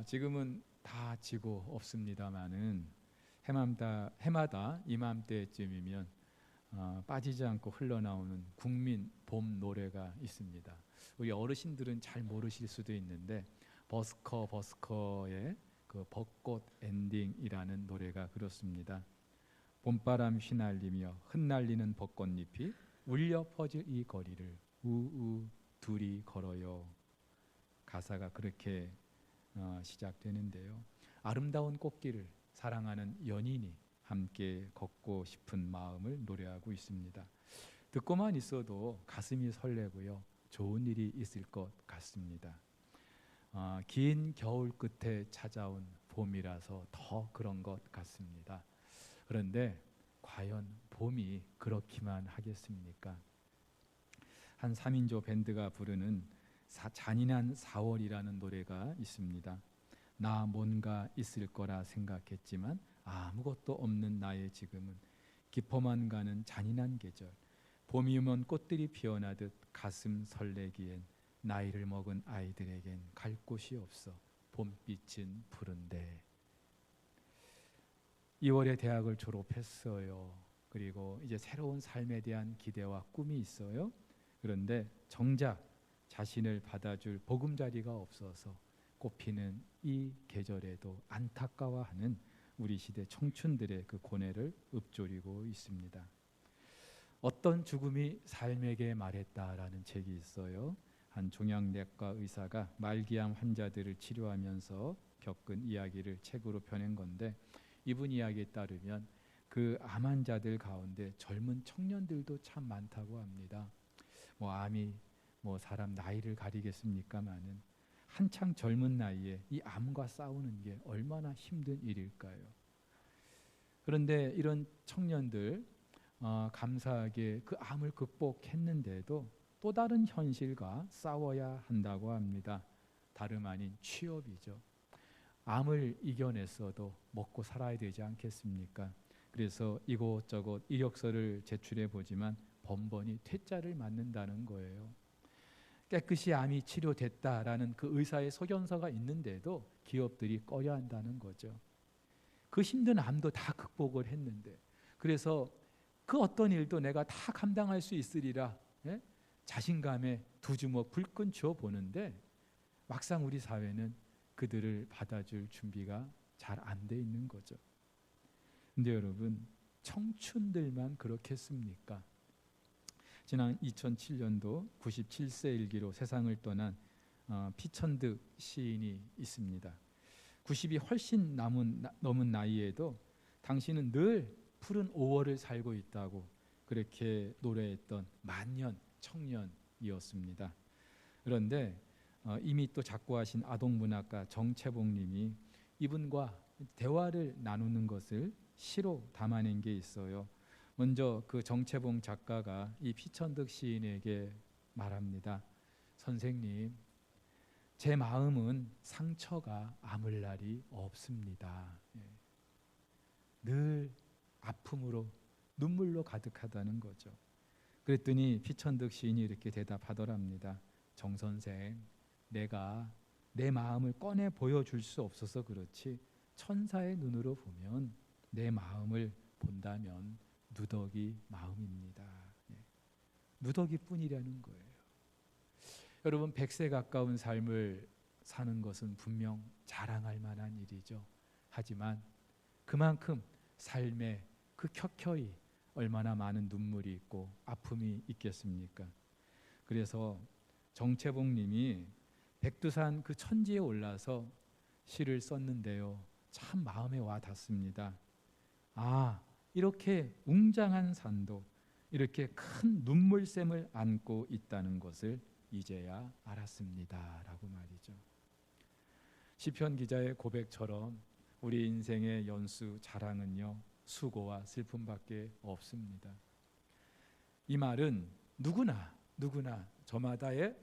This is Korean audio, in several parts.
지금은 다 지고 없습니다마는 해마다 이맘때쯤이면 빠지지 않고 흘러나오는 국민 봄 노래가 있습니다. 우리 어르신들은 잘 모르실 수도 있는데 버스커의 그 벚꽃 엔딩이라는 노래가 그렇습니다. 봄바람 휘날리며 흩날리는 벚꽃잎이 울려 퍼질 이 거리를 우우 둘이 걸어요. 가사가 그렇게 시작되는데요. 아름다운 꽃길을 사랑하는 연인이 함께 걷고 싶은 마음을 노래하고 있습니다. 듣고만 있어도 가슴이 설레고요. 좋은 일이 있을 것 같습니다. 긴 겨울 끝에 찾아온 봄이라서 더 그런 것 같습니다. 그런데 과연 봄이 그렇기만 하겠습니까? 한 3인조 밴드가 부르는 잔인한 4월이라는 노래가 있습니다. 나 뭔가 있을 거라 생각했지만 아무것도 없는 나의 지금은 깊어만 가는 잔인한 계절. 봄이 오면 꽃들이 피어나듯 가슴 설레기엔 나이를 먹은 아이들에겐 갈 곳이 없어 봄빛은 푸른데. 2월에 대학을 졸업했어요. 그리고 이제 새로운 삶에 대한 기대와 꿈이 있어요. 그런데 정작 자신을 받아줄 보금자리가 없어서 꽃피는 이 계절에도 안타까워하는 우리 시대 청춘들의 그 고뇌를 읊조리고 있습니다. 어떤 죽음이 삶에게 말했다라는 책이 있어요. 한 종양내과 의사가 말기암 환자들을 치료하면서 겪은 이야기를 책으로 펴낸 건데, 이분 이야기에 따르면 그 암 환자들 가운데 젊은 청년들도 참 많다고 합니다. 암이 사람 나이를 가리겠습니까마는 한창 젊은 나이에 이 암과 싸우는 게 얼마나 힘든 일일까요? 그런데 이런 청년들 감사하게 그 암을 극복했는데도 또 다른 현실과 싸워야 한다고 합니다. 다름 아닌 취업이죠. 암을 이겨냈어도 먹고 살아야 되지 않겠습니까? 그래서 이곳저곳 이력서를 제출해 보지만 번번이 퇴짜를 맞는다는 거예요. 깨끗이 암이 치료됐다라는 그 의사의 소견서가 있는데도 기업들이 꺼려한다는 거죠. 그 힘든 암도 다 극복을 했는데, 그래서 그 어떤 일도 내가 다 감당할 수 있으리라 자신감에 두 주먹 불끈 쥐어 보는데, 막상 우리 사회는 그들을 받아줄 준비가 잘 안 돼 있는 거죠. 근데 여러분, 청춘들만 그렇겠습니까? 지난 2007년도 97세 일기로 세상을 떠난 피천득 시인이 있습니다. 90이 훨씬 넘은 나이에도 당신은 늘 푸른 5월을 살고 있다고 그렇게 노래했던 만년 청년이었습니다. 그런데 이미 또 작고하신 아동문학가 정채봉님이 이분과 대화를 나누는 것을 시로 담아낸 게 있어요. 먼저 그 정채봉 작가가 이 피천득 시인에게 말합니다. 선생님, 제 마음은 상처가 아물 날이 없습니다. 늘 아픔으로 눈물로 가득하다는 거죠. 그랬더니 피천득 시인이 이렇게 대답하더랍니다. 정 선생, 내가 내 마음을 꺼내 보여줄 수 없어서 그렇지 천사의 눈으로 보면 내 마음을 본다면 누더기 마음입니다. 누더기뿐이라는 거예요. 여러분, 100세 가까운 삶을 사는 것은 분명 자랑할 만한 일이죠. 하지만 그만큼 삶에 그 켜켜이 얼마나 많은 눈물이 있고 아픔이 있겠습니까? 그래서 정채봉 님이 백두산 그 천지에 올라서 시를 썼는데요, 참 마음에 와 닿습니다. 이렇게 웅장한 산도 이렇게 큰 눈물샘을 안고 있다는 것을 이제야 알았습니다 라고 말이죠. 시편 기자의 고백처럼 우리 인생의 연수 자랑은요, 수고와 슬픔밖에 없습니다. 이 말은 누구나 저마다의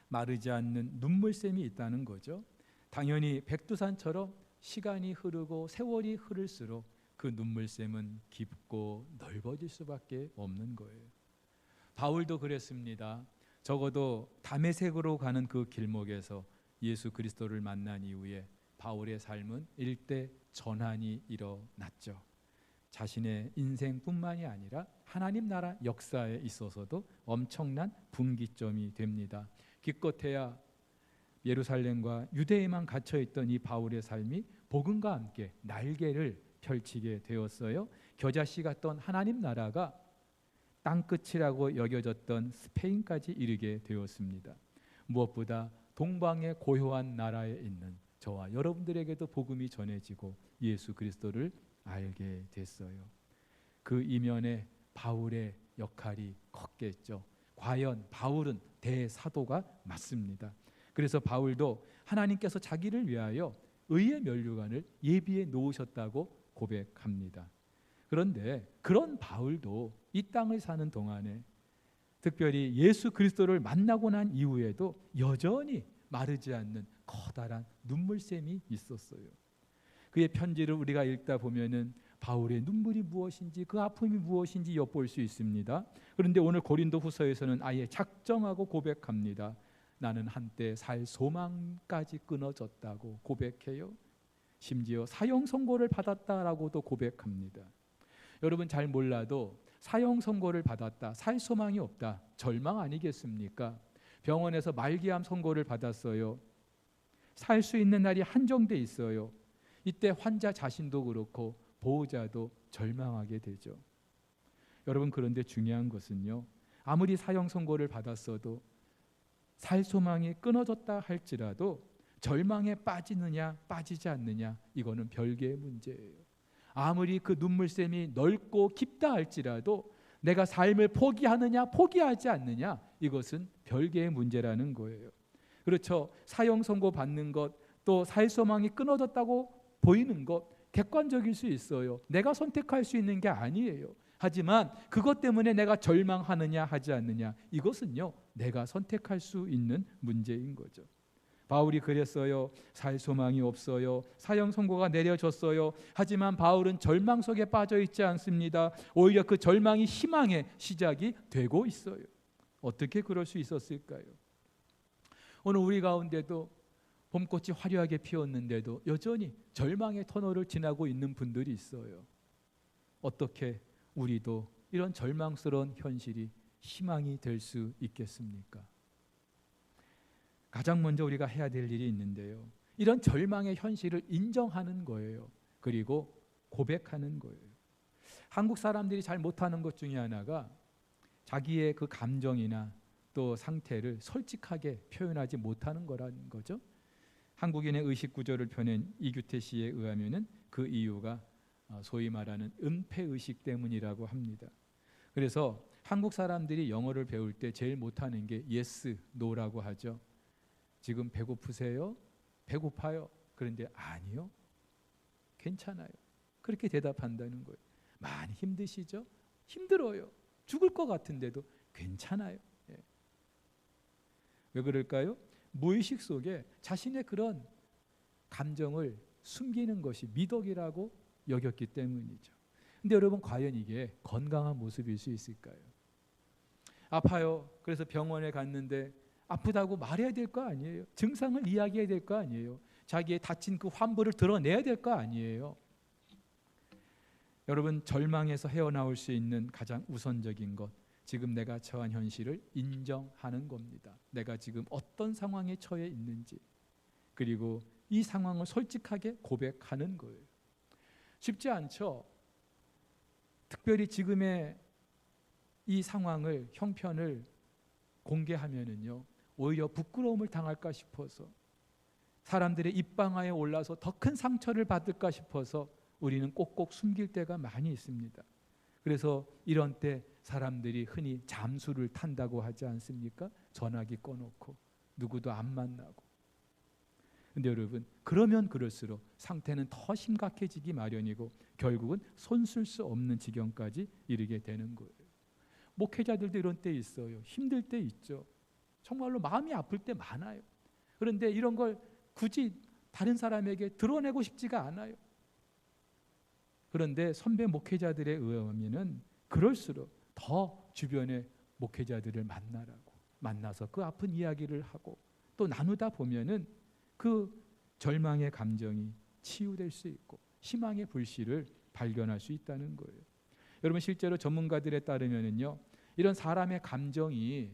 마르지 않는 눈물샘이 있다는 거죠. 당연히 백두산처럼 시간이 흐르고 세월이 흐를수록 그 눈물샘은 깊고 넓어질 수밖에 없는 거예요. 바울도 그랬습니다. 적어도 다메섹으로 가는 그 길목에서 예수 그리스도를 만난 이후에 바울의 삶은 일대 전환이 일어났죠. 자신의 인생뿐만이 아니라 하나님 나라 역사에 있어서도 엄청난 분기점이 됩니다. 기껏해야 예루살렘과 유대에만 갇혀있던 이 바울의 삶이 복음과 함께 날개를 펼치게 되었어요. 겨자씨 같던 하나님 나라가 땅끝이라고 여겨졌던 스페인까지 이르게 되었습니다. 무엇보다 동방의 고요한 나라에 있는 저와 여러분들에게도 복음이 전해지고 예수 그리스도를 알게 됐어요. 그 이면에 바울의 역할이 컸겠죠. 과연 바울은 대사도가 맞습니다. 그래서 바울도 하나님께서 자기를 위하여 의의 면류관을 예비해 놓으셨다고 고백합니다. 그런데 그런 바울도 이 땅을 사는 동안에 특별히 예수 그리스도를 만나고 난 이후에도 여전히 마르지 않는 커다란 눈물샘이 있었어요. 그의 편지를 우리가 읽다 보면은 바울의 눈물이 무엇인지 그 아픔이 무엇인지 엿볼 수 있습니다. 그런데 오늘 고린도 후서에서는 아예 작정하고 고백합니다. 나는 한때 살 소망까지 끊어졌다고 고백해요. 심지어 사형 선고를 받았다라고도 고백합니다. 여러분 잘 몰라도 사형 선고를 받았다, 살 소망이 없다, 절망 아니겠습니까? 병원에서 말기암 선고를 받았어요. 살 수 있는 날이 한정돼 있어요. 이때 환자 자신도 그렇고 보호자도 절망하게 되죠. 여러분 그런데 중요한 것은요, 아무리 사형 선고를 받았어도 살 소망이 끊어졌다 할지라도 절망에 빠지느냐 빠지지 않느냐 이거는 별개의 문제예요. 아무리 그 눈물샘이 넓고 깊다 할지라도 내가 삶을 포기하느냐 포기하지 않느냐 이것은 별개의 문제라는 거예요. 그렇죠. 사형 선고 받는 것, 또 살 소망이 끊어졌다고 보이는 것 객관적일 수 있어요. 내가 선택할 수 있는 게 아니에요. 하지만 그것 때문에 내가 절망하느냐 하지 않느냐 이것은요 내가 선택할 수 있는 문제인 거죠. 바울이 그랬어요. 살 소망이 없어요. 사형 선고가 내려졌어요. 하지만 바울은 절망 속에 빠져 있지 않습니다. 오히려 그 절망이 희망의 시작이 되고 있어요. 어떻게 그럴 수 있었을까요? 오늘 우리 가운데도 봄꽃이 화려하게 피었는데도 여전히 절망의 터널을 지나고 있는 분들이 있어요. 어떻게 우리도 이런 절망스러운 현실이 희망이 될 수 있겠습니까? 가장 먼저 우리가 해야 될 일이 있는데요. 이런 절망의 현실을 인정하는 거예요. 그리고 고백하는 거예요. 한국 사람들이 잘 못하는 것 중에 하나가 자기의 그 감정이나 또 상태를 솔직하게 표현하지 못하는 거라는 거죠. 한국인의 의식 구조를 펴낸 이규태 씨에 의하면은 그 이유가 소위 말하는 은폐의식 때문이라고 합니다. 그래서 한국 사람들이 영어를 배울 때 제일 못하는 게 yes, no라고 하죠. 지금 배고프세요? 배고파요. 그런데 아니요. 괜찮아요. 그렇게 대답한다는 거예요. 많이 힘드시죠? 힘들어요. 죽을 것 같은데도 괜찮아요. 예. 왜 그럴까요? 무의식 속에 자신의 그런 감정을 숨기는 것이 미덕이라고 여겼기 때문이죠. 근데 여러분 과연 이게 건강한 모습일 수 있을까요? 아파요. 그래서 병원에 갔는데 아프다고 말해야 될 거 아니에요. 증상을 이야기해야 될 거 아니에요. 자기의 다친 그 환부를 드러내야 될 거 아니에요. 여러분 절망에서 헤어나올 수 있는 가장 우선적인 것, 지금 내가 처한 현실을 인정하는 겁니다. 내가 지금 어떤 상황에 처해 있는지, 그리고 이 상황을 솔직하게 고백하는 거예요. 쉽지 않죠. 특별히 지금의 이 상황을, 형편을 공개하면은요 오히려 부끄러움을 당할까 싶어서, 사람들의 입방아에 올라서 더 큰 상처를 받을까 싶어서 우리는 꼭꼭 숨길 때가 많이 있습니다. 그래서 이런 때 사람들이 흔히 잠수를 탄다고 하지 않습니까? 전화기 꺼놓고 누구도 안 만나고. 근데 여러분 그러면 그럴수록 상태는 더 심각해지기 마련이고 결국은 손 쓸 수 없는 지경까지 이르게 되는 거예요. 목회자들도 이런 때 있어요. 힘들 때 있죠. 정말로 마음이 아플 때 많아요. 그런데 이런 걸 굳이 다른 사람에게 드러내고 싶지가 않아요. 그런데 선배 목회자들에 의하면은 그럴수록 더 주변의 목회자들을 만나라고, 만나서 그 아픈 이야기를 하고 또 나누다 보면은 그 절망의 감정이 치유될 수 있고 희망의 불씨를 발견할 수 있다는 거예요. 여러분, 실제로 전문가들에 따르면요, 이런 사람의 감정이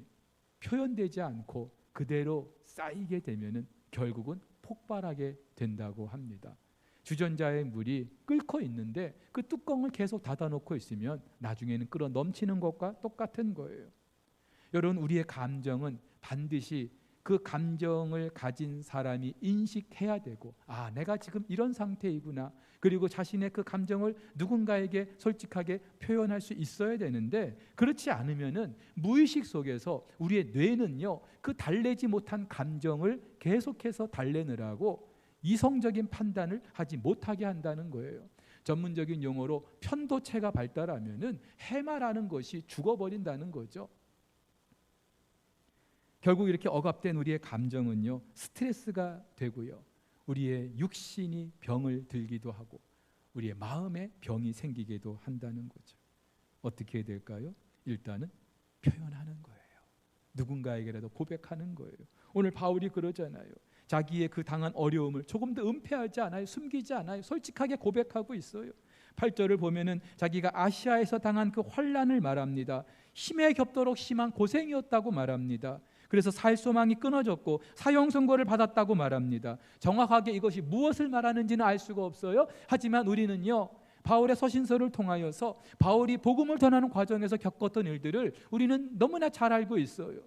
표현되지 않고 그대로 쌓이게 되면은 결국은 폭발하게 된다고 합니다. 주전자의 물이 끓고 있는데 그 뚜껑을 계속 닫아놓고 있으면 나중에는 끓어 넘치는 것과 똑같은 거예요. 여러분, 우리의 감정은 반드시 그 감정을 가진 사람이 인식해야 되고, 내가 지금 이런 상태이구나, 그리고 자신의 그 감정을 누군가에게 솔직하게 표현할 수 있어야 되는데, 그렇지 않으면은 무의식 속에서 우리의 뇌는요, 그 달래지 못한 감정을 계속해서 달래느라고 이성적인 판단을 하지 못하게 한다는 거예요. 전문적인 용어로 편도체가 발달하면은 해마라는 것이 죽어버린다는 거죠. 결국 이렇게 억압된 우리의 감정은요, 스트레스가 되고요, 우리의 육신이 병을 들기도 하고 우리의 마음에 병이 생기기도 한다는 거죠. 어떻게 해야 될까요? 일단은 표현하는 거예요. 누군가에게라도 고백하는 거예요. 오늘 바울이 그러잖아요. 자기의 그 당한 어려움을 조금도 은폐하지 않아요. 숨기지 않아요. 솔직하게 고백하고 있어요. 8절을 보면은 자기가 아시아에서 당한 그 환난을 말합니다. 힘에 겹도록 심한 고생이었다고 말합니다. 그래서 살 소망이 끊어졌고 사형 선고를 받았다고 말합니다. 정확하게 이것이 무엇을 말하는지는 알 수가 없어요. 하지만 우리는요, 바울의 서신서를 통하여서 바울이 복음을 전하는 과정에서 겪었던 일들을 우리는 너무나 잘 알고 있어요.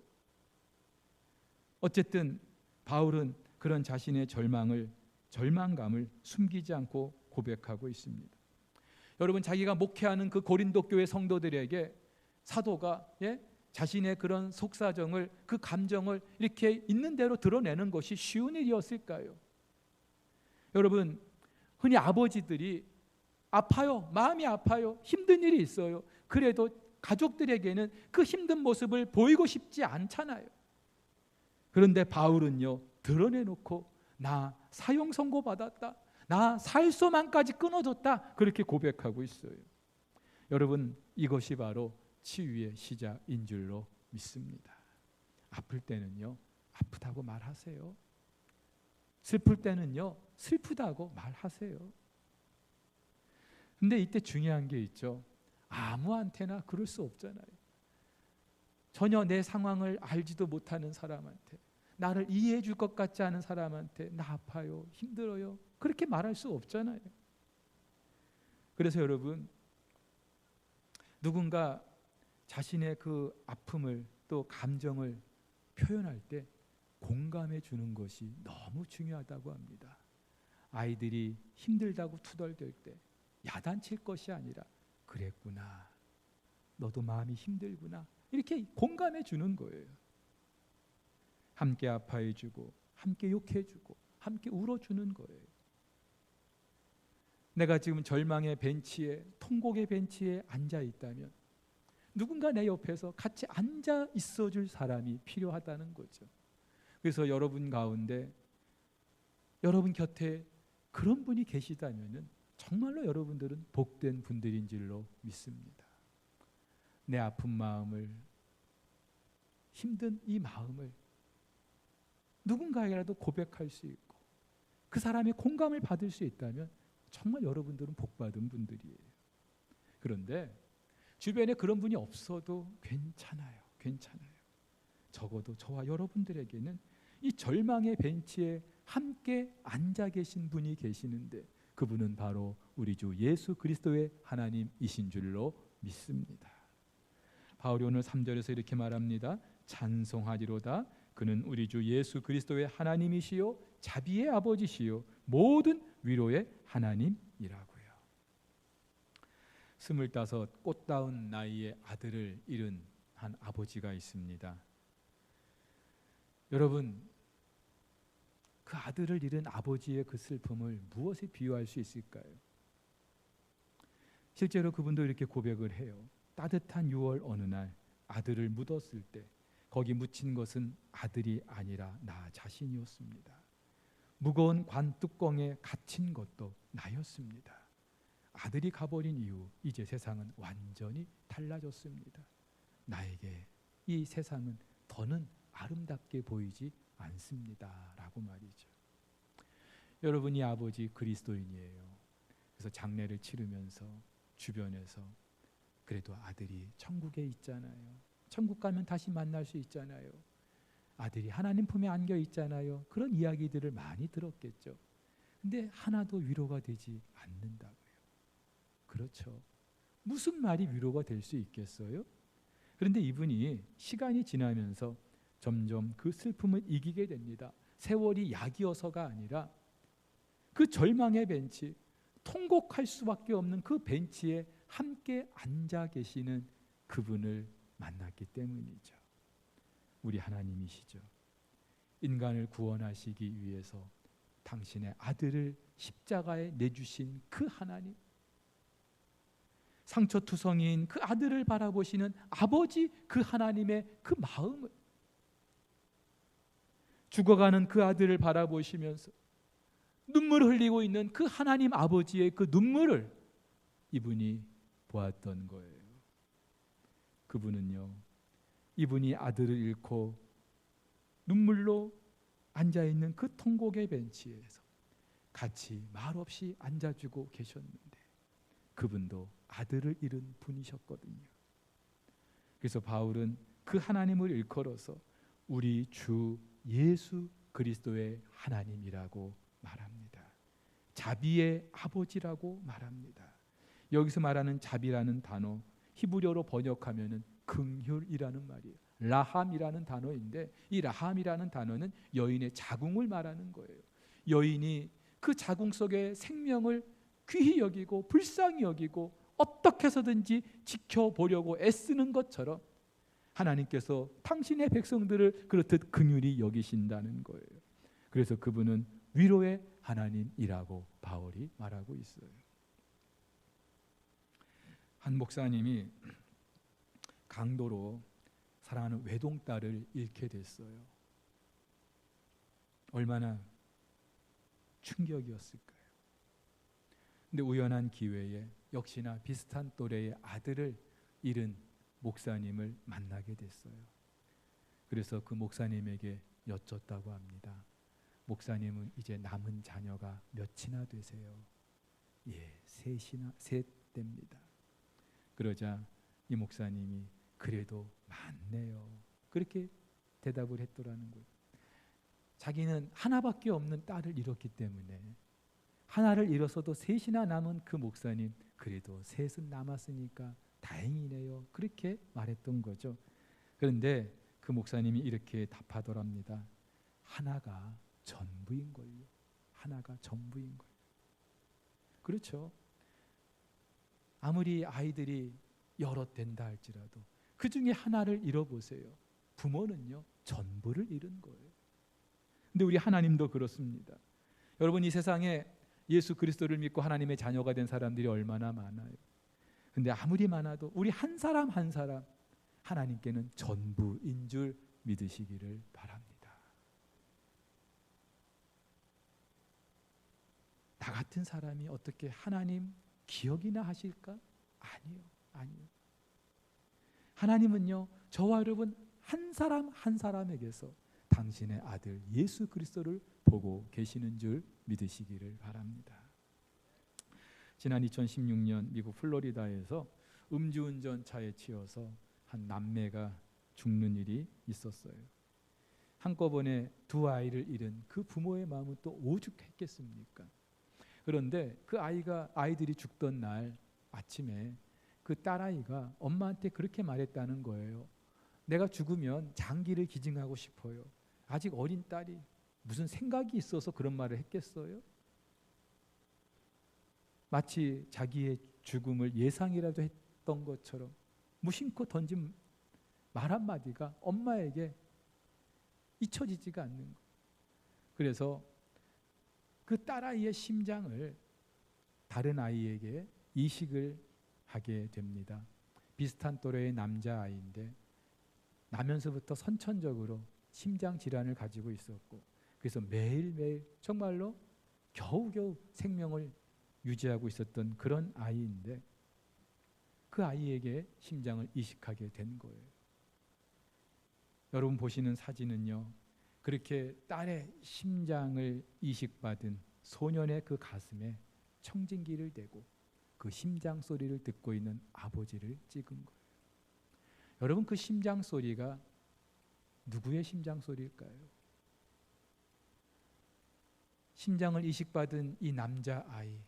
어쨌든 바울은 그런 자신의 절망감을 숨기지 않고 고백하고 있습니다. 여러분, 자기가 목회하는 그 고린도 교회 성도들에게 사도가 자신의 그런 속사정을, 그 감정을 이렇게 있는 대로 드러내는 것이 쉬운 일이었을까요? 여러분, 흔히 아버지들이 아파요, 마음이 아파요, 힘든 일이 있어요. 그래도 가족들에게는 그 힘든 모습을 보이고 싶지 않잖아요. 그런데 바울은요, 드러내놓고 나 사형 선고 받았다, 나 살 소망까지 끊어졌다, 그렇게 고백하고 있어요. 여러분, 이것이 바로 치유의 시작인 줄로 믿습니다. 아플 때는요, 아프다고 말하세요. 슬플 때는요, 슬프다고 말하세요. 근데 이때 중요한 게 있죠. 아무한테나 그럴 수 없잖아요. 전혀 내 상황을 알지도 못하는 사람한테, 나를 이해해 줄 것 같지 않은 사람한테 나 아파요, 힘들어요, 그렇게 말할 수 없잖아요. 그래서 여러분, 누군가 자신의 그 아픔을 또 감정을 표현할 때 공감해 주는 것이 너무 중요하다고 합니다. 아이들이 힘들다고 투덜댈 때 야단칠 것이 아니라 그랬구나, 너도 마음이 힘들구나, 이렇게 공감해 주는 거예요. 함께 아파해 주고 함께 욕해 주고 함께 울어주는 거예요. 내가 지금 절망의 벤치에, 통곡의 벤치에 앉아 있다면 누군가 내 옆에서 같이 앉아 있어줄 사람이 필요하다는 거죠. 그래서 여러분 가운데, 여러분 곁에 그런 분이 계시다면 정말로 여러분들은 복된 분들인 줄로 믿습니다. 내 아픈 마음을, 힘든 이 마음을 누군가에게라도 고백할 수 있고 그 사람의 공감을 받을 수 있다면 정말 여러분들은 복받은 분들이에요. 그런데 주변에 그런 분이 없어도 괜찮아요. 적어도 저와 여러분들에게는 이 절망의 벤치에 함께 앉아 계신 분이 계시는데, 그분은 바로 우리 주 예수 그리스도의 하나님이신 줄로 믿습니다. 바울이 오늘 3절에서 이렇게 말합니다. 찬송하리로다, 그는 우리 주 예수 그리스도의 하나님이시요 자비의 아버지시요 모든 위로의 하나님이라고요. 25 꽃다운 나이에 아들을 잃은 한 아버지가 있습니다. 여러분, 그 아들을 잃은 아버지의 그 슬픔을 무엇에 비유할 수 있을까요? 실제로 그분도 이렇게 고백을 해요. 따뜻한 6월 어느 날 아들을 묻었을 때 거기 묻힌 것은 아들이 아니라 나 자신이었습니다. 무거운 관뚜껑에 갇힌 것도 나였습니다. 아들이 가버린 이후 이제 세상은 완전히 달라졌습니다. 나에게 이 세상은 더는 아름답게 보이지 않습니다. 라고 말이죠. 여러분이 아버지 그리스도인이에요. 그래서 장례를 치르면서 주변에서 그래도 아들이 천국에 있잖아요. 천국 가면 다시 만날 수 있잖아요. 아들이 하나님 품에 안겨 있잖아요. 그런 이야기들을 많이 들었겠죠. 근데 하나도 위로가 되지 않는다고요. 그렇죠. 무슨 말이 위로가 될 수 있겠어요? 그런데 이분이 시간이 지나면서 점점 그 슬픔을 이기게 됩니다. 세월이 약이어서가 아니라 그 절망의 벤치, 통곡할 수밖에 없는 그 벤치에 함께 앉아 계시는 그분을 만났기 때문이죠. 우리 하나님이시죠. 인간을 구원하시기 위해서 당신의 아들을 십자가에 내주신 그 하나님, 상처투성이인 그 아들을 바라보시는 아버지 그 하나님의 그 마음을, 죽어가는 그 아들을 바라보시면서 눈물을 흘리고 있는 그 하나님 아버지의 그 눈물을 이분이 보았던 거예요. 그분은요, 이분이 아들을 잃고 눈물로 앉아있는 그 통곡의 벤치에서 같이 말없이 앉아주고 계셨는데 그분도 아들을 잃은 분이셨거든요. 그래서 바울은 그 하나님을 일컬어서 우리 주 예수 그리스도의 하나님이라고 말합니다. 자비의 아버지라고 말합니다. 여기서 말하는 자비라는 단어, 히브리어로 번역하면은 긍휼이라는 말이에요. 라함이라는 단어인데 이 라함이라는 단어는 여인의 자궁을 말하는 거예요. 여인이 그 자궁 속의 생명을 귀히 여기고 불쌍히 여기고 어떻게 해서든지 지켜보려고 애쓰는 것처럼 하나님께서 당신의 백성들을 그렇듯 긍휼히 여기신다는 거예요. 그래서 그분은 위로의 하나님이라고 바울이 말하고 있어요. 한 목사님이 강도로 사랑하는 외동딸을 잃게 됐어요. 얼마나 충격이었을까요? 근데 우연한 기회에 역시나 비슷한 또래의 아들을 잃은 목사님을 만나게 됐어요. 그래서 그 목사님에게 여쭙다고 합니다. 목사님은 이제 남은 자녀가 몇이나 되세요? 예, 셋됩니다. 그러자 이 목사님이 그래도 많네요. 그렇게 대답을 했더라는 거예요. 자기는 하나밖에 없는 딸을 잃었기 때문에 하나를 잃어서도 셋이나 남은 그 목사님, 그래도 셋은 남았으니까 다행이네요. 그렇게 말했던 거죠. 그런데 그 목사님이 이렇게 답하더랍니다. 하나가 전부인걸요. 하나가 전부인걸요. 그렇죠. 아무리 아이들이 여럿 된다 할지라도 그 중에 하나를 잃어보세요. 부모는요, 전부를 잃은 거예요. 근데 우리 하나님도 그렇습니다. 여러분, 이 세상에 예수 그리스도를 믿고 하나님의 자녀가 된 사람들이 얼마나 많아요. 근데 아무리 많아도 우리 한 사람 한 사람 하나님께는 전부인 줄 믿으시기를 바랍니다. 나 같은 사람이 어떻게 하나님 기억이나 하실까? 아니요. 하나님은요, 저와 여러분 한 사람 한 사람에게서 당신의 아들 예수 그리스도를 보고 계시는 줄 믿으시기를 바랍니다. 지난 2016년 미국 플로리다에서 음주운전 차에 치여서 한 남매가 죽는 일이 있었어요. 한꺼번에 두 아이를 잃은 그 부모의 마음은 또 오죽했겠습니까? 그런데 그 아이들이 죽던 날 아침에 그 딸아이가 엄마한테 그렇게 말했다는 거예요. 내가 죽으면 장기를 기증하고 싶어요. 아직 어린 딸이 무슨 생각이 있어서 그런 말을 했겠어요? 마치 자기의 죽음을 예상이라도 했던 것처럼 무심코 던진 말 한마디가 엄마에게 잊혀지지가 않는 거예요. 그래서 그 딸아이의 심장을 다른 아이에게 이식을 하게 됩니다. 비슷한 또래의 남자아이인데 나면서부터 선천적으로 심장 질환을 가지고 있었고, 그래서 매일매일 정말로 겨우겨우 생명을 유지하고 있었던 그런 아이인데 그 아이에게 심장을 이식하게 된 거예요. 여러분 보시는 사진은요, 그렇게 딸의 심장을 이식받은 소년의 그 가슴에 청진기를 대고 그 심장 소리를 듣고 있는 아버지를 찍은 거예요. 여러분, 그 심장 소리가 누구의 심장 소리일까요? 심장을 이식받은 이 남자아이,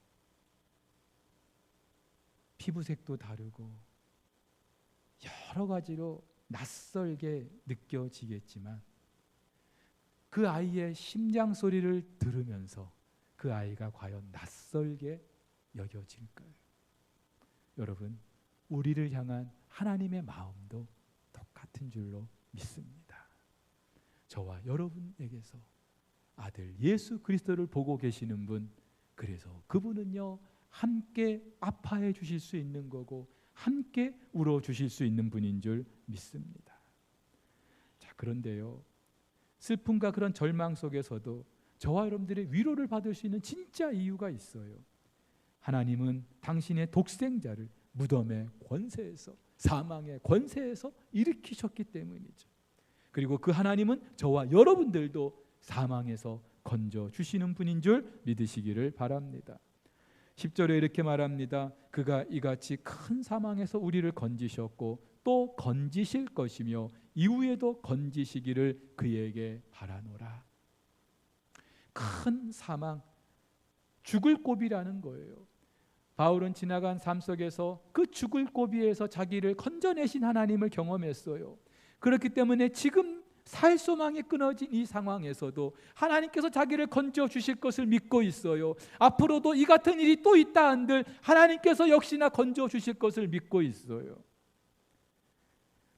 피부색도 다르고 여러 가지로 낯설게 느껴지겠지만 그 아이의 심장 소리를 들으면서 그 아이가 과연 낯설게 여겨질까요? 여러분, 우리를 향한 하나님의 마음도 똑같은 줄로 믿습니다. 저와 여러분에게서 아들 예수 그리스도를 보고 계시는 분, 그래서 그분은요 함께 아파해 주실 수 있는 거고 함께 울어 주실 수 있는 분인 줄 믿습니다. 자, 그런데요, 슬픔과 그런 절망 속에서도 저와 여러분들의 위로를 받을 수 있는 진짜 이유가 있어요. 하나님은 당신의 독생자를 무덤의 권세에서, 사망의 권세에서 일으키셨기 때문이죠. 그리고 그 하나님은 저와 여러분들도 사망에서 건져 주시는 분인 줄 믿으시기를 바랍니다. 10절에 이렇게 말합니다. 그가 이같이 큰 사망에서 우리를 건지셨고 또 건지실 것이며 이후에도 건지시기를 그에게 바라노라. 큰 사망, 죽을 고비라는 거예요. 바울은 지나간 삶 속에서 그 죽을 고비에서 자기를 건져내신 하나님을 경험했어요. 그렇기 때문에 지금 살 소망이 끊어진 이 상황에서도 하나님께서 자기를 건져 주실 것을 믿고 있어요. 앞으로도 이 같은 일이 또 있다 한들 하나님께서 역시나 건져 주실 것을 믿고 있어요.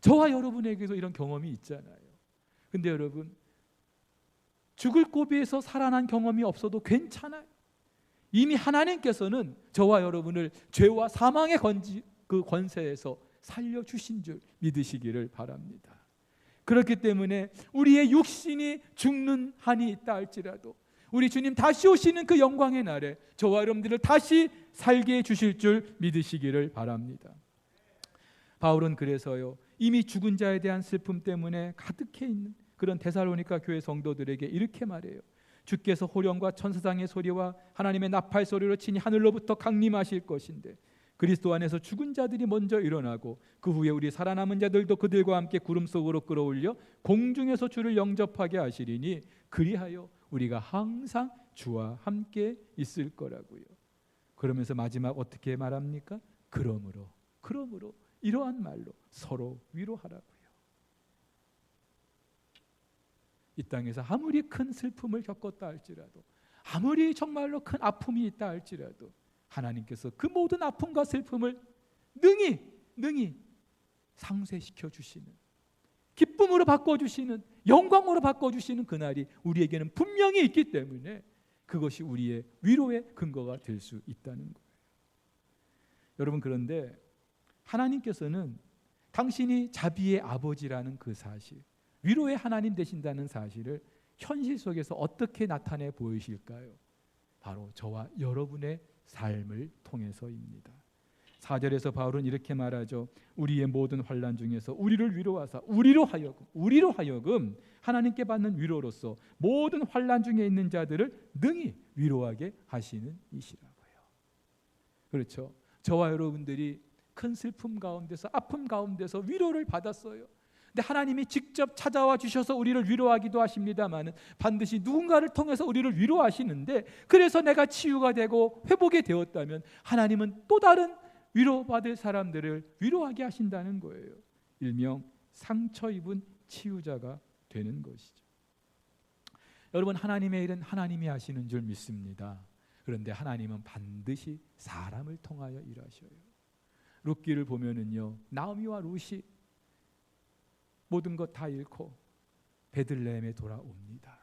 저와 여러분에게도 이런 경험이 있잖아요. 근데 여러분, 죽을 고비에서 살아난 경험이 없어도 괜찮아요. 이미 하나님께서는 저와 여러분을 죄와 사망의 그 권세에서 살려주신 줄 믿으시기를 바랍니다. 그렇기 때문에 우리의 육신이 죽는 한이 있다 할지라도 우리 주님 다시 오시는 그 영광의 날에 저와 여러분들을 다시 살게 해주실 줄 믿으시기를 바랍니다. 바울은 그래서요, 이미 죽은 자에 대한 슬픔 때문에 가득해 있는 그런 데살로니가 교회 성도들에게 이렇게 말해요. 주께서 호령과 천사장의 소리와 하나님의 나팔 소리로 친히 하늘로부터 강림하실 것인데 그리스도 안에서 죽은 자들이 먼저 일어나고 그 후에 우리 살아남은 자들도 그들과 함께 구름 속으로 끌어올려 공중에서 주를 영접하게 하시리니 그리하여 우리가 항상 주와 함께 있을 거라고요. 그러면서 마지막 어떻게 말합니까? 그러므로 이러한 말로 서로 위로하라고요. 이 땅에서 아무리 큰 슬픔을 겪었다 할지라도, 아무리 정말로 큰 아픔이 있다 할지라도 하나님께서 그 모든 아픔과 슬픔을 능히 상쇄시켜 주시는, 기쁨으로 바꿔주시는, 영광으로 바꿔주시는 그날이 우리에게는 분명히 있기 때문에 그것이 우리의 위로의 근거가 될 수 있다는 거예요. 여러분, 그런데 하나님께서는 당신이 자비의 아버지라는 그 사실, 위로의 하나님 되신다는 사실을 현실 속에서 어떻게 나타내 보이실까요? 바로 저와 여러분의 삶을 통해서입니다. 4절에서 바울은 이렇게 말하죠. 우리의 모든 환난 중에서 우리를 위로하사 우리로 하여금 하나님께 받는 위로로서 모든 환난 중에 있는 자들을 능히 위로하게 하시는 이시라고요. 그렇죠. 저와 여러분들이 큰 슬픔 가운데서, 아픔 가운데서 위로를 받았어요. 근데 하나님이 직접 찾아와 주셔서 우리를 위로하기도 하십니다만 반드시 누군가를 통해서 우리를 위로하시는데, 그래서 내가 치유가 되고 회복이 되었다면 하나님은 또 다른 위로받을 사람들을 위로하게 하신다는 거예요. 일명 상처 입은 치유자가 되는 것이죠. 여러분, 하나님의 일은 하나님이 하시는 줄 믿습니다. 그런데 하나님은 반드시 사람을 통하여 일하셔요. 룻기를 보면은요, 나오미와 룻이 모든 것 다 잃고 베들레헴에 돌아옵니다.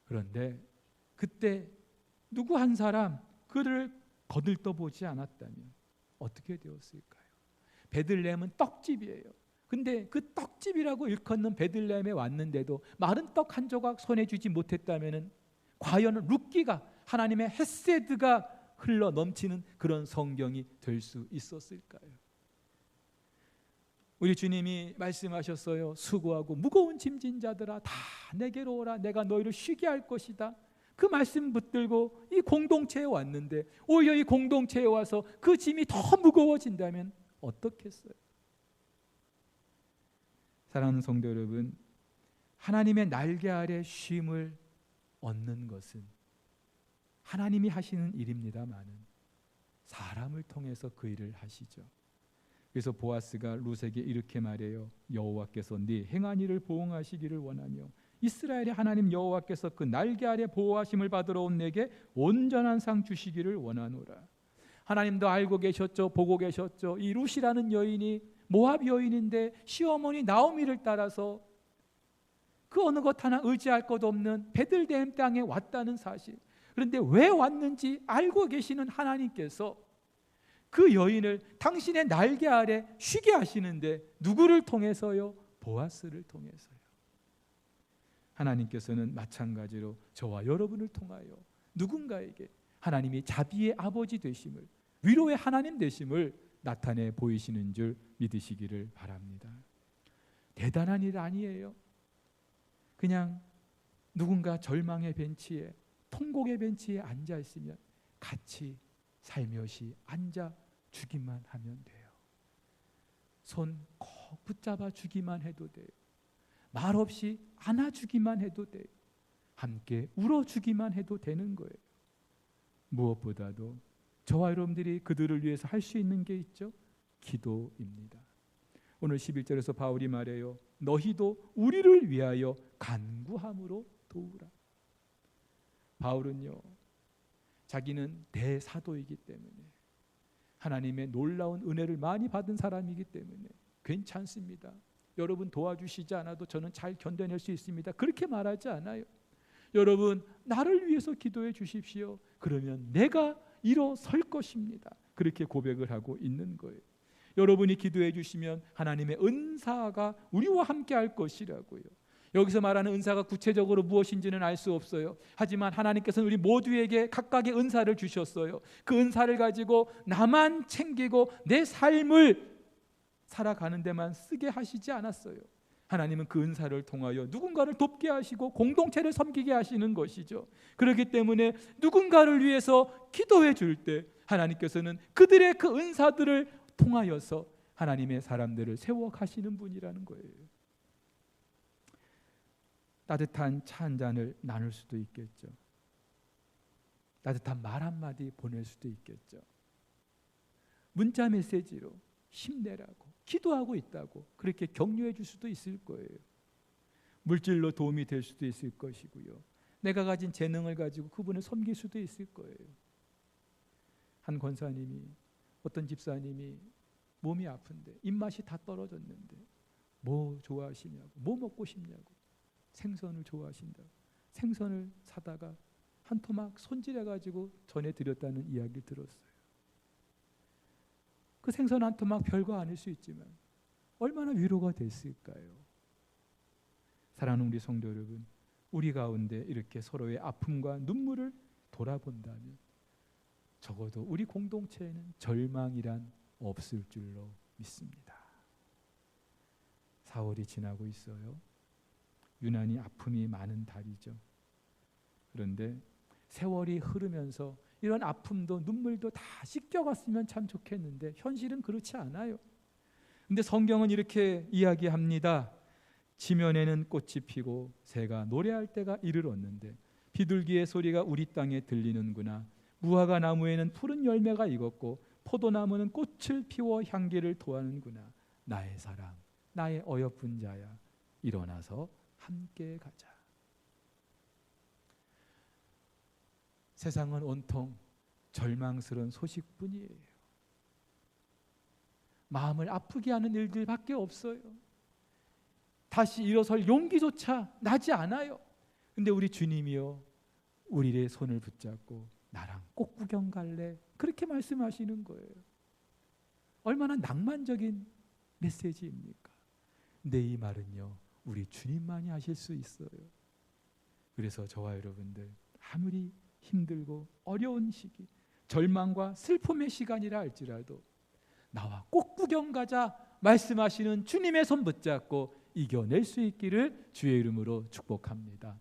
그런데 그때 누구 한 사람 그를 거들떠보지 않았다면 어떻게 되었을까요? 베들레헴은 떡집이에요. 근데 그 떡집이라고 일컫는 베들레헴에 왔는데도 마른 떡 한 조각 손에 쥐지 못했다면 과연 룻기가, 하나님의 헤세드가 흘러 넘치는 그런 성경이 될 수 있었을까요? 우리 주님이 말씀하셨어요. 수고하고 무거운 짐진 자들아 다 내게로 오라. 내가 너희를 쉬게 할 것이다. 그 말씀 붙들고 이 공동체에 왔는데 오히려 이 공동체에 와서 그 짐이 더 무거워진다면 어떻겠어요? 사랑하는 성도 여러분, 하나님의 날개 아래 쉼을 얻는 것은 하나님이 하시는 일입니다마는 사람을 통해서 그 일을 하시죠. 그래서 보아스가 룻에게 이렇게 말해요. 여호와께서 네 행한 일을 보응하시기를 원하며 이스라엘의 하나님 여호와께서 그 날개 아래 보호하심을 받으러 온 내게 온전한 상 주시기를 원하노라. 하나님도 알고 계셨죠. 보고 계셨죠. 이 룻이라는 여인이 모압 여인인데 시어머니 나오미를 따라서 그 어느 것 하나 의지할 것 없는 베들레헴 땅에 왔다는 사실. 그런데 왜 왔는지 알고 계시는 하나님께서 그 여인을 당신의 날개 아래 쉬게 하시는데 누구를 통해서요? 보아스를 통해서요. 하나님께서는 마찬가지로 저와 여러분을 통하여 누군가에게 하나님이 자비의 아버지 되심을, 위로의 하나님 되심을 나타내 보이시는 줄 믿으시기를 바랍니다. 대단한 일 아니에요. 그냥 누군가 절망의 벤치에, 통곡의 벤치에 앉아 있으면 같이 살며시 앉아 주기만 하면 돼요. 손 꼭 붙잡아 주기만 해도 돼요. 말없이 안아주기만 해도 돼요. 함께 울어주기만 해도 되는 거예요. 무엇보다도 저와 여러분들이 그들을 위해서 할 수 있는 게 있죠. 기도입니다. 오늘 11절에서 바울이 말해요. 너희도 우리를 위하여 간구함으로 도우라. 바울은요, 자기는 대사도이기 때문에 하나님의 놀라운 은혜를 많이 받은 사람이기 때문에 괜찮습니다. 여러분 도와주시지 않아도 저는 잘 견뎌낼 수 있습니다. 그렇게 말하지 않아요. 여러분 나를 위해서 기도해 주십시오. 그러면 내가 일어설 것입니다. 그렇게 고백을 하고 있는 거예요. 여러분이 기도해 주시면 하나님의 은사가 우리와 함께 할 것이라고요. 여기서 말하는 은사가 구체적으로 무엇인지는 알 수 없어요. 하지만 하나님께서는 우리 모두에게 각각의 은사를 주셨어요. 그 은사를 가지고 나만 챙기고 내 삶을 살아가는 데만 쓰게 하시지 않았어요. 하나님은 그 은사를 통하여 누군가를 돕게 하시고 공동체를 섬기게 하시는 것이죠. 그렇기 때문에 누군가를 위해서 기도해 줄 때 하나님께서는 그들의 그 은사들을 통하여서 하나님의 사람들을 세워 가시는 분이라는 거예요. 따뜻한 차 한 잔을 나눌 수도 있겠죠. 따뜻한 말 한마디 보낼 수도 있겠죠. 문자 메시지로 힘내라고, 기도하고 있다고 그렇게 격려해 줄 수도 있을 거예요. 물질로 도움이 될 수도 있을 것이고요. 내가 가진 재능을 가지고 그분을 섬길 수도 있을 거예요. 한 권사님이, 어떤 집사님이 몸이 아픈데 입맛이 다 떨어졌는데 뭐 좋아하시냐고, 뭐 먹고 싶냐고, 생선을 좋아하신다고 생선을 사다가 한 토막 손질해가지고 전해드렸다는 이야기를 들었어요. 그 생선 한 토막 별거 아닐 수 있지만 얼마나 위로가 됐을까요? 사랑하는 우리 성도 여러분, 우리 가운데 이렇게 서로의 아픔과 눈물을 돌아본다면 적어도 우리 공동체에는 절망이란 없을 줄로 믿습니다. 4월이 지나고 있어요. 유난히 아픔이 많은 달이죠. 그런데 세월이 흐르면서 이런 아픔도 눈물도 다 씻겨갔으면 참 좋겠는데 현실은 그렇지 않아요. 근데 성경은 이렇게 이야기합니다. 지면에는 꽃이 피고 새가 노래할 때가 이르렀는데 비둘기의 소리가 우리 땅에 들리는구나. 무화과 나무에는 푸른 열매가 익었고 포도나무는 꽃을 피워 향기를 토하는구나. 나의 사랑, 나의 어여쁜 자야, 일어나서 함께 가자. 세상은 온통 절망스러운 소식뿐이에요. 마음을 아프게 하는 일들밖에 없어요. 다시 일어설 용기조차 나지 않아요. 근데 우리 주님이요, 우리의 손을 붙잡고 나랑 꽃 구경 갈래? 그렇게 말씀하시는 거예요. 얼마나 낭만적인 메시지입니까? 근데 이 말은요, 우리 주님만이 하실 수 있어요. 그래서 저와 여러분들 아무리 힘들고 어려운 시기, 절망과 슬픔의 시간이라 할지라도 나와 꽃 구경 가자 말씀하시는 주님의 손 붙잡고 이겨낼 수 있기를 주의 이름으로 축복합니다.